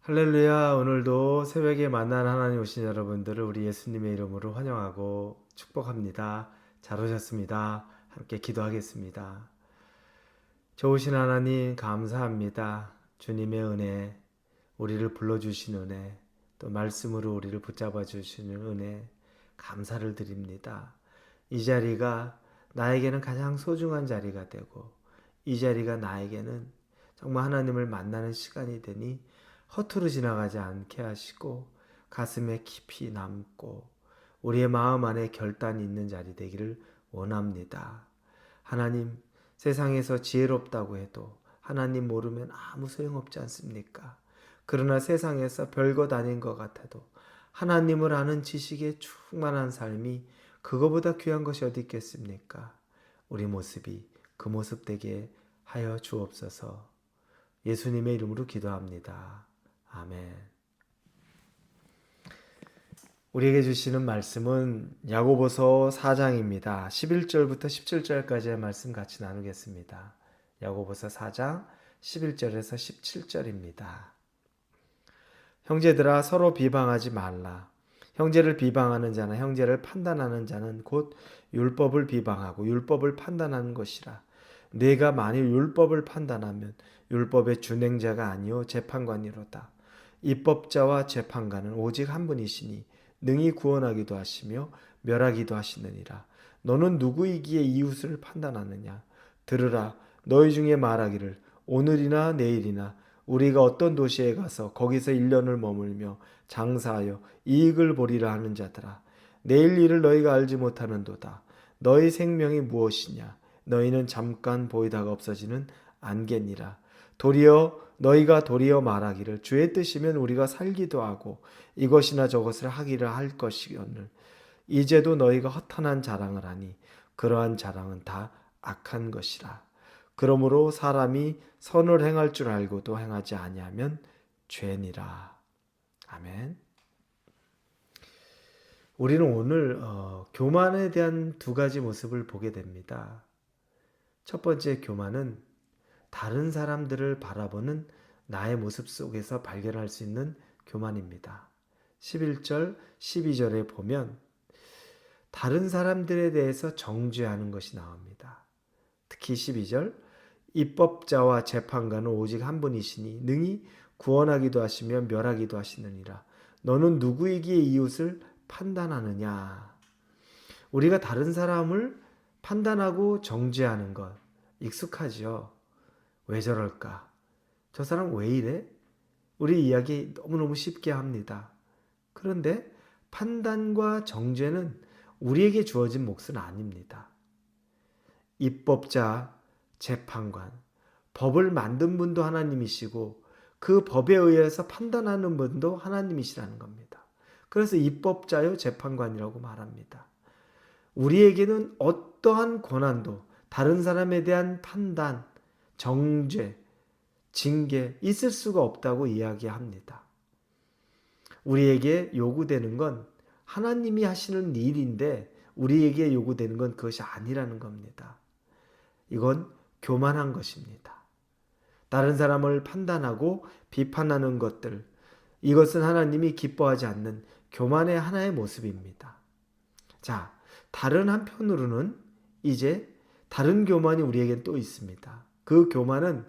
할렐루야. 오늘도 새벽에 만난 하나님 오신 여러분들을 우리 예수님의 이름으로 환영하고 축복합니다. 잘 오셨습니다. 함께 기도하겠습니다. 좋으신 하나님 감사합니다. 주님의 은혜, 우리를 불러주신 은혜, 또 말씀으로 우리를 붙잡아 주시는 은혜 감사를 드립니다. 이 자리가 나에게는 가장 소중한 자리가 되고 이 자리가 나에게는 정말 하나님을 만나는 시간이 되니 허투루 지나가지 않게 하시고 가슴에 깊이 남고 우리의 마음 안에 결단이 있는 자리 되기를 원합니다. 하나님, 세상에서 지혜롭다고 해도 하나님 모르면 아무 소용없지 않습니까? 그러나 세상에서 별것 아닌 것 같아도 하나님을 아는 지식에 충만한 삶이 그거보다 귀한 것이 어디 있겠습니까? 우리 모습이 그 모습 되게 하여 주옵소서. 예수님의 이름으로 기도합니다. 아멘. 우리에게 주시는 말씀은 야고보서 4장입니다. 11절부터 17절까지의 말씀 같이 나누겠습니다. 야고보서 4장 11절에서 17절입니다. 형제들아 서로 비방하지 말라. 형제를 비방하는 자나 형제를 판단하는 자는 곧 율법을 비방하고 율법을 판단하는 것이라. 네가 만일 율법을 판단하면 율법의 준행자가 아니요 재판관이로다. 입법자와 재판관은 오직 한 분이시니 능히 구원하기도 하시며 멸하기도 하시느니라. 너는 누구이기에 이웃을 판단하느냐? 들으라. 너희 중에 말하기를 오늘이나 내일이나 우리가 어떤 도시에 가서 거기서 1년을 머물며 장사하여 이익을 보리라 하는 자들아. 내일 일을 너희가 알지 못하는도다. 너희 생명이 무엇이냐? 너희는 잠깐 보이다가 없어지는 안개니라. 너희가 도리어 말하기를 주의 뜻이면 우리가 살기도 하고 이것이나 저것을 하기를 할 것이오늘 이제도 너희가 허탄한 자랑을 하니 그러한 자랑은 다 악한 것이라. 그러므로 사람이 선을 행할 줄 알고도 행하지 아니하면 죄니라. 아멘. 우리는 오늘 교만에 대한 두 가지 모습을 보게 됩니다. 첫 번째 교만은 다른 사람들을 바라보는 나의 모습 속에서 발견할 수 있는 교만입니다. 11절, 12절에 보면 다른 사람들에 대해서 정죄하는 것이 나옵니다. 특히 12절, 입법자와 재판관은 오직 한 분이시니 능히 구원하기도 하시며 멸하기도 하시느니라. 너는 누구이기에 이웃을 판단하느냐? 우리가 다른 사람을 판단하고 정죄하는 것 익숙하죠. 왜 저럴까? 저 사람 왜 이래? 우리 이야기 너무너무 쉽게 합니다. 그런데 판단과 정죄는 우리에게 주어진 몫은 아닙니다. 입법자, 재판관, 법을 만든 분도 하나님이시고 그 법에 의해서 판단하는 분도 하나님이시라는 겁니다. 그래서 입법자요 재판관이라고 말합니다. 우리에게는 어떠한 고난도 다른 사람에 대한 판단, 정죄, 징계 있을 수가 없다고 이야기합니다. 우리에게 요구되는 건 하나님이 하시는 일인데 우리에게 요구되는 건 그것이 아니라는 겁니다. 이건 교만한 것입니다. 다른 사람을 판단하고 비판하는 것들, 이것은 하나님이 기뻐하지 않는 교만의 하나의 모습입니다. 자, 다른 한편으로는 이제 다른 교만이 우리에겐 또 있습니다. 그 교만은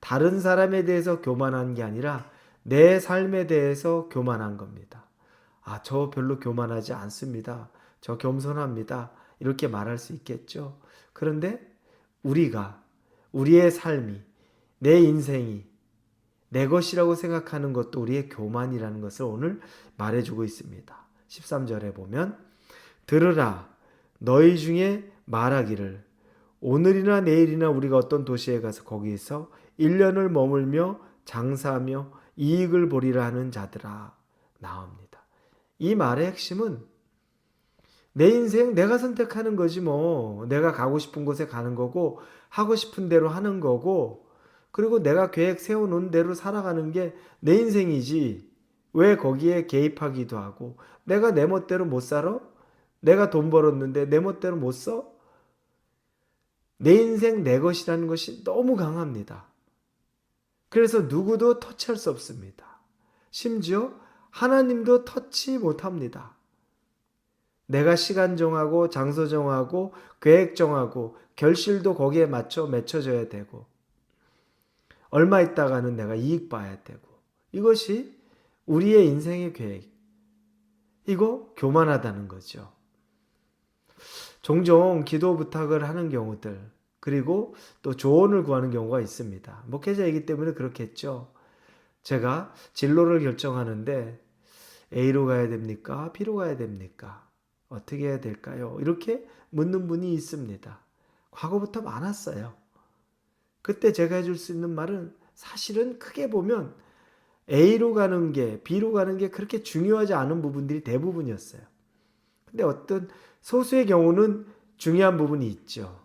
다른 사람에 대해서 교만한 게 아니라 내 삶에 대해서 교만한 겁니다. 아, 저 별로 교만하지 않습니다. 저 겸손합니다. 이렇게 말할 수 있겠죠. 그런데 우리의 삶이, 내 인생이 내 것이라고 생각하는 것도 우리의 교만이라는 것을 오늘 말해주고 있습니다. 13절에 보면 들으라 너희 중에 말하기를 오늘이나 내일이나 우리가 어떤 도시에 가서 거기서 1년을 머물며 장사하며 이익을 보리라 하는 자들아 나옵니다. 이 말의 핵심은 내 인생 내가 선택하는 거지 뭐. 내가 가고 싶은 곳에 가는 거고 하고 싶은 대로 하는 거고 그리고 내가 계획 세워놓은 대로 살아가는 게 내 인생이지. 왜 거기에 개입하기도 하고 내가 내 멋대로 못 살아? 내가 돈 벌었는데 내 멋대로 못 써? 내 인생 내 것이라는 것이 너무 강합니다. 그래서 누구도 터치할 수 없습니다. 심지어 하나님도 터치 못합니다. 내가 시간 정하고 장소 정하고 계획 정하고 결실도 거기에 맞춰 맺혀져야 되고 얼마 있다가는 내가 이익 봐야 되고 이것이 우리의 인생의 계획. 이거 교만하다는 거죠. 종종 기도 부탁을 하는 경우들 그리고 또 조언을 구하는 경우가 있습니다. 목회자이기 때문에 그렇겠죠. 제가 진로를 결정하는데 A로 가야 됩니까? B로 가야 됩니까? 어떻게 해야 될까요? 이렇게 묻는 분이 있습니다. 과거부터 많았어요. 그때 제가 해줄 수 있는 말은 사실은 크게 보면 A로 가는 게 B로 가는 게 그렇게 중요하지 않은 부분들이 대부분이었어요. 근데 어떤 소수의 경우는 중요한 부분이 있죠.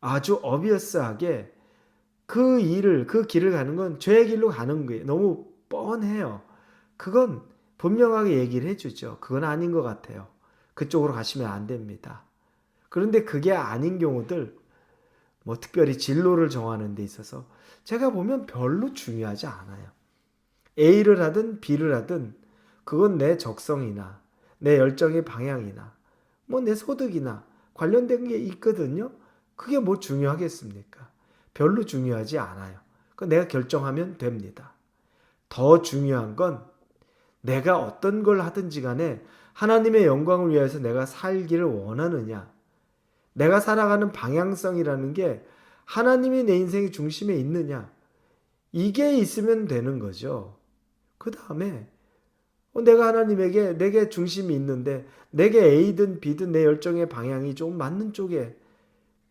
아주 어비어스하게 그 길을 가는 건 죄의 길로 가는 거예요. 너무 뻔해요. 그건 분명하게 얘기를 해주죠. 그건 아닌 것 같아요. 그쪽으로 가시면 안 됩니다. 그런데 그게 아닌 경우들, 뭐 특별히 진로를 정하는 데 있어서 제가 보면 별로 중요하지 않아요. A를 하든 B를 하든 그건 내 적성이나 내 열정의 방향이나 뭐 내 소득이나 관련된 게 있거든요. 그게 뭐 중요하겠습니까? 별로 중요하지 않아요. 내가 결정하면 됩니다. 더 중요한 건 내가 어떤 걸 하든지 간에 하나님의 영광을 위해서 내가 살기를 원하느냐. 내가 살아가는 방향성이라는 게 하나님이 내 인생의 중심에 있느냐. 이게 있으면 되는 거죠. 그 다음에 내가 하나님에게 내게 중심이 있는데 내게 A든 B든 내 열정의 방향이 좀 맞는 쪽에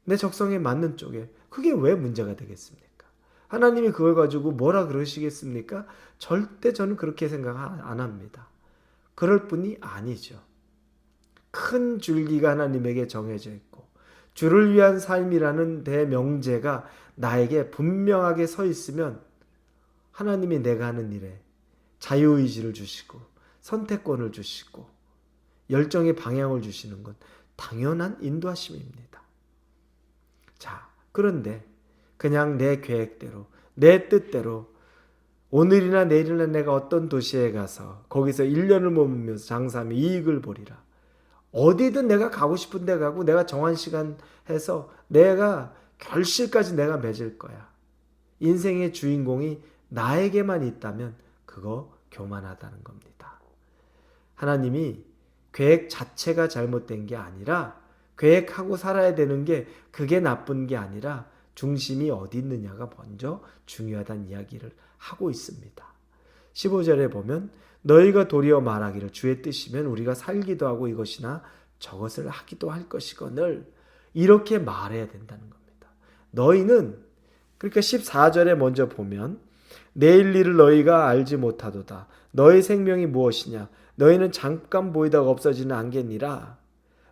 내 적성에 맞는 쪽에 그게 왜 문제가 되겠습니까? 하나님이 그걸 가지고 뭐라 그러시겠습니까? 절대 저는 그렇게 생각 안 합니다. 그럴 뿐이 아니죠. 큰 줄기가 하나님에게 정해져 있고 주를 위한 삶이라는 대명제가 나에게 분명하게 서 있으면 하나님이 내가 하는 일에 자유의지를 주시고 선택권을 주시고 열정의 방향을 주시는 건 당연한 인도하심입니다. 자, 그런데 그냥 내 계획대로 내 뜻대로 오늘이나 내일이나 내가 어떤 도시에 가서 거기서 1년을 머물면서 장사하며 이익을 보리라. 어디든 내가 가고 싶은 데 가고 내가 정한 시간 해서 내가 결실까지 내가 맺을 거야. 인생의 주인공이 나에게만 있다면 그거 교만하다는 겁니다. 하나님이 계획 자체가 잘못된 게 아니라 계획하고 살아야 되는 게 그게 나쁜 게 아니라 중심이 어디 있느냐가 먼저 중요하다는 이야기를 하고 있습니다. 15절에 보면 너희가 도리어 말하기를 주의 뜻이면 우리가 살기도 하고 이것이나 저것을 하기도 할 것이거늘 이렇게 말해야 된다는 겁니다. 너희는 그러니까 14절에 먼저 보면 내일 일을 너희가 알지 못하도다. 너희 생명이 무엇이냐? 너희는 잠깐 보이다가 없어지는 안개니라.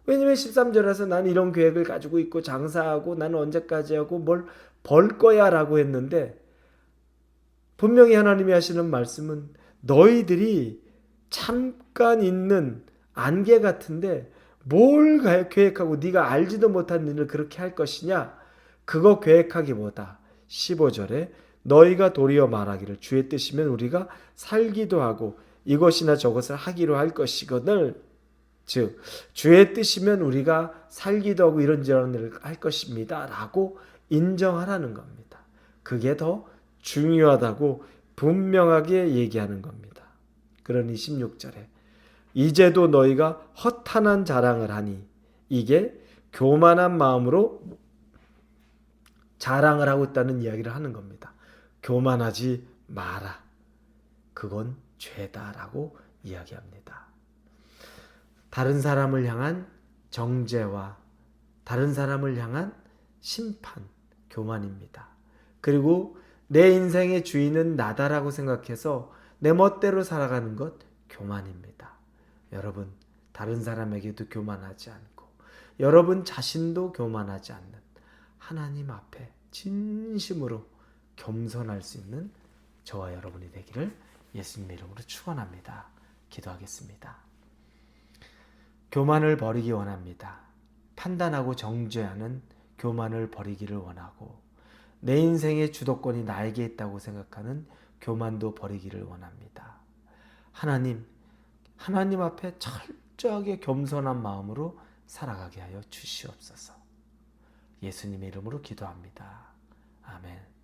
왜냐면 13절에서 난 이런 계획을 가지고 있고 장사하고 나는 언제까지 하고 뭘 벌 거야 라고 했는데 분명히 하나님이 하시는 말씀은 너희들이 잠깐 있는 안개 같은데 뭘 계획하고 네가 알지도 못한 일을 그렇게 할 것이냐? 그거 계획하기보다 15절에 너희가 도리어 말하기를 주의 뜻이면 우리가 살기도 하고 이것이나 저것을 하기로 할 것이거늘 즉 주의 뜻이면 우리가 살기도 하고 이런저런 일을 할 것입니다 라고 인정하라는 겁니다. 그게 더 중요하다고 분명하게 얘기하는 겁니다. 그러니 16절에 이제도 너희가 허탄한 자랑을 하니 이게 교만한 마음으로 자랑을 하고 있다는 이야기를 하는 겁니다. 교만하지 마라. 그건 죄다라고 이야기합니다. 다른 사람을 향한 정죄와 다른 사람을 향한 심판, 교만입니다. 그리고 내 인생의 주인은 나다라고 생각해서 내 멋대로 살아가는 것, 교만입니다. 여러분, 다른 사람에게도 교만하지 않고 여러분 자신도 교만하지 않는 하나님 앞에 진심으로 겸손할 수 있는 저와 여러분이 되기를 예수님 이름으로 축원합니다. 기도하겠습니다. 교만을 버리기 원합니다. 판단하고 정죄하는 교만을 버리기를 원하고 내 인생의 주도권이 나에게 있다고 생각하는 교만도 버리기를 원합니다. 하나님 앞에 철저하게 겸손한 마음으로 살아가게 하여 주시옵소서. 예수님의 이름으로 기도합니다. 아멘.